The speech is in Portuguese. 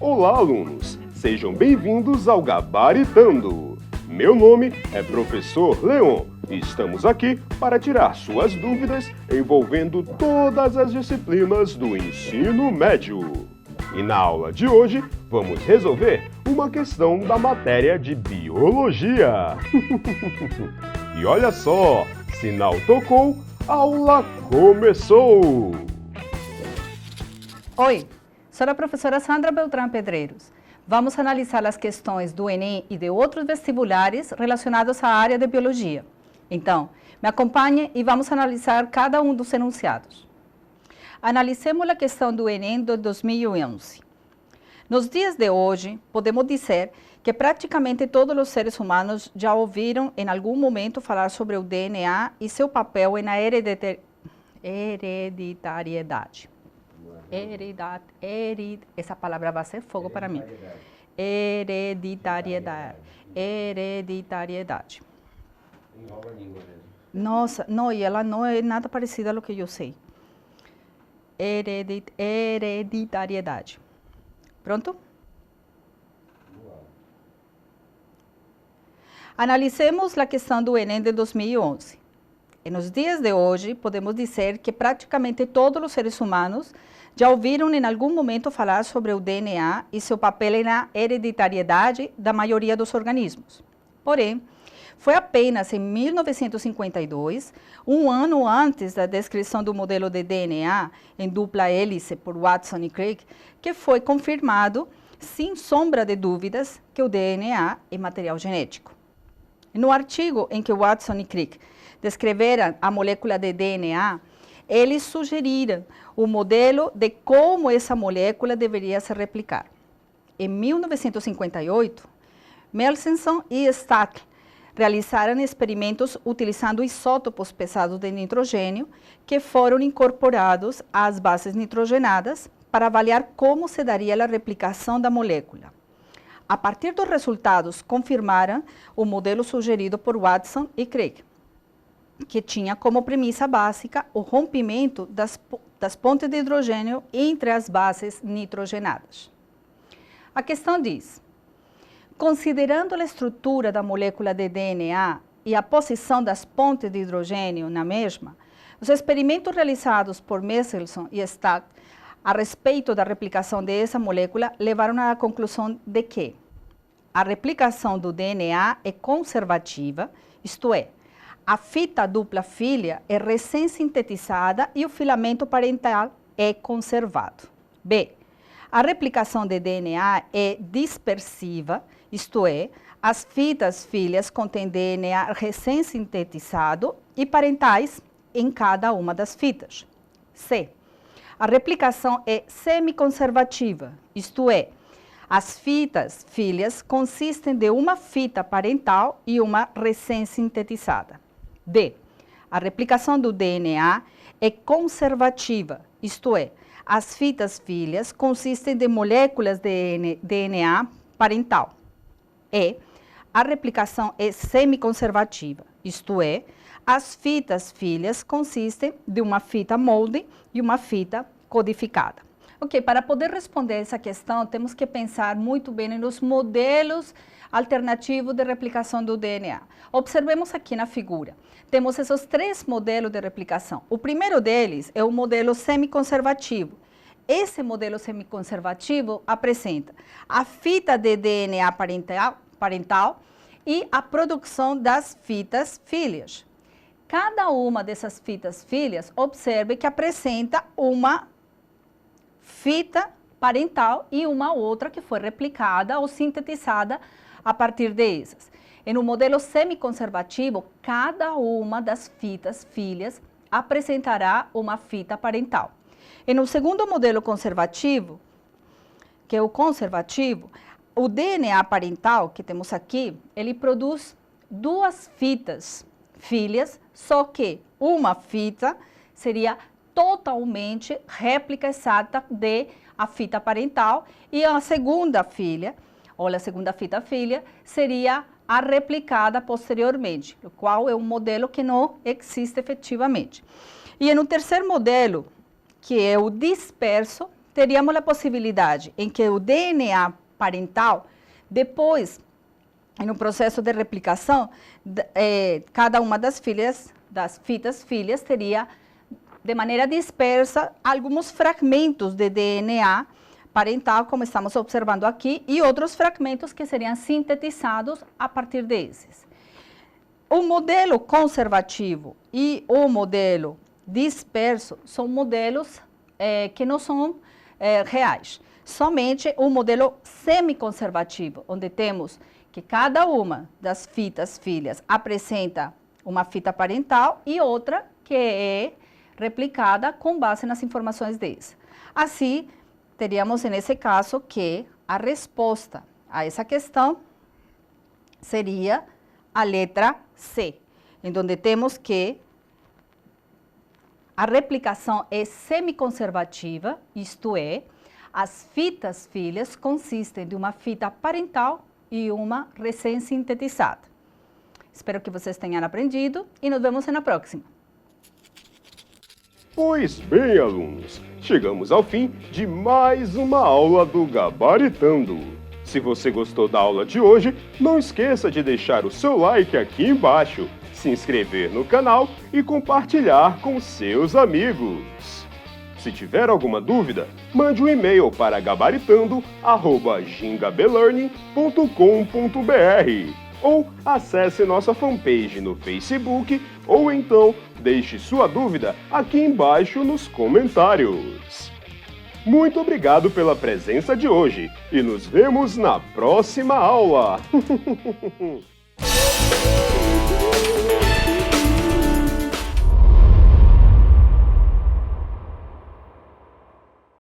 Olá, alunos! Sejam bem-vindos ao Gabaritando! Meu nome é Professor Leon e estamos aqui para tirar suas dúvidas envolvendo todas as disciplinas do ensino médio. E na aula de hoje, vamos resolver uma questão da matéria de Biologia. E olha só, sinal tocou, aula começou! Oi, sou a professora Sandra Beltrán Pedreiros. Vamos analisar as questões do Enem e de outros vestibulares relacionados à área de Biologia. Então, me acompanhe e vamos analisar cada um dos enunciados. Analicemos a questão do Enem de 2011. Nos dias de hoje, podemos dizer que praticamente todos os seres humanos já ouviram em algum momento falar sobre o DNA e seu papel na hereditariedade. Essa palavra vai ser fogo para mim. Hereditariedade. Enrola a língua mesmo. Nossa, não, e ela não é nada parecida ao que eu sei. Hereditariedade. Pronto? Analicemos a questão do Enem de 2011. E nos dias de hoje, podemos dizer que praticamente todos os seres humanos já ouviram em algum momento falar sobre o DNA e seu papel na hereditariedade da maioria dos organismos. Porém, foi apenas em 1952, um ano antes da descrição do modelo de DNA em dupla hélice por Watson e Crick, que foi confirmado, sem sombra de dúvidas, que o DNA é material genético. No artigo em que Watson e Crick descreveram a molécula de DNA, eles sugeriram o modelo de como essa molécula deveria se replicar. Em 1958, Melsenson e Stack realizaram experimentos utilizando isótopos pesados de nitrogênio que foram incorporados às bases nitrogenadas para avaliar como se daria a replicação da molécula. A partir dos resultados, confirmaram o modelo sugerido por Watson e Crick, que tinha como premissa básica o rompimento das pontes de hidrogênio entre as bases nitrogenadas. A questão diz: considerando a estrutura da molécula de DNA e a posição das pontes de hidrogênio na mesma, os experimentos realizados por Melsenson e Stack a respeito da replicação dessa molécula levaram à conclusão de que a replicação do DNA é conservativa, isto é, a fita dupla filha é recém-sintetizada e o filamento parental é conservado. B. A replicação de DNA é dispersiva, isto é, as fitas filhas contêm DNA recém-sintetizado e parentais em cada uma das fitas. C. A replicação é semiconservativa, isto é, as fitas filhas consistem de uma fita parental e uma recém-sintetizada. D. A replicação do DNA é conservativa, isto é, as fitas filhas consistem de moléculas de DNA parental. E. A replicação é semiconservativa, isto é, as fitas filhas consistem de uma fita molde e uma fita codificada. Ok, para poder responder essa questão, temos que pensar muito bem nos modelos alternativos de replicação do DNA. Observemos aqui na figura. Temos esses três modelos de replicação. O primeiro deles é o modelo semiconservativo. Esse modelo semiconservativo apresenta a fita de DNA parental e a produção das fitas filhas. Cada uma dessas fitas filhas, observe que apresenta uma fita parental e uma outra que foi replicada ou sintetizada a partir dessas. E no modelo semiconservativo, cada uma das fitas filhas apresentará uma fita parental. E no segundo modelo conservativo, que é o conservativo, o DNA parental que temos aqui, ele produz duas fitas filhas, só que uma fita seria totalmente réplica exata de a fita parental e a segunda filha, ou a segunda fita filha, seria a replicada posteriormente, o qual é um modelo que não existe efetivamente. E no terceiro modelo, que é o disperso, teríamos a possibilidade em que o DNA parental, depois, no processo de replicação, cada uma das fitas filhas teria, de maneira dispersa, alguns fragmentos de DNA parental, como estamos observando aqui, e outros fragmentos que seriam sintetizados a partir desses. O modelo conservativo e o modelo disperso são modelos que não são reais. Somente o modelo semiconservativo, onde temos que cada uma das fitas filhas apresenta uma fita parental e outra que é replicada com base nas informações dessa. Assim, teríamos, nesse caso, que a resposta a essa questão seria a letra C, em onde temos que a replicação é semiconservativa, isto é, as fitas filhas consistem de uma fita parental e uma recém-sintetizada. Espero que vocês tenham aprendido e nos vemos na próxima. Pois bem, alunos, chegamos ao fim de mais uma aula do Gabaritando. Se você gostou da aula de hoje, não esqueça de deixar o seu like aqui embaixo, se inscrever no canal e compartilhar com seus amigos. Se tiver alguma dúvida, mande um e-mail para gabaritando@gingabelearning.com.br ou acesse nossa fanpage no Facebook ou então deixe sua dúvida aqui embaixo nos comentários. Muito obrigado pela presença de hoje e nos vemos na próxima aula!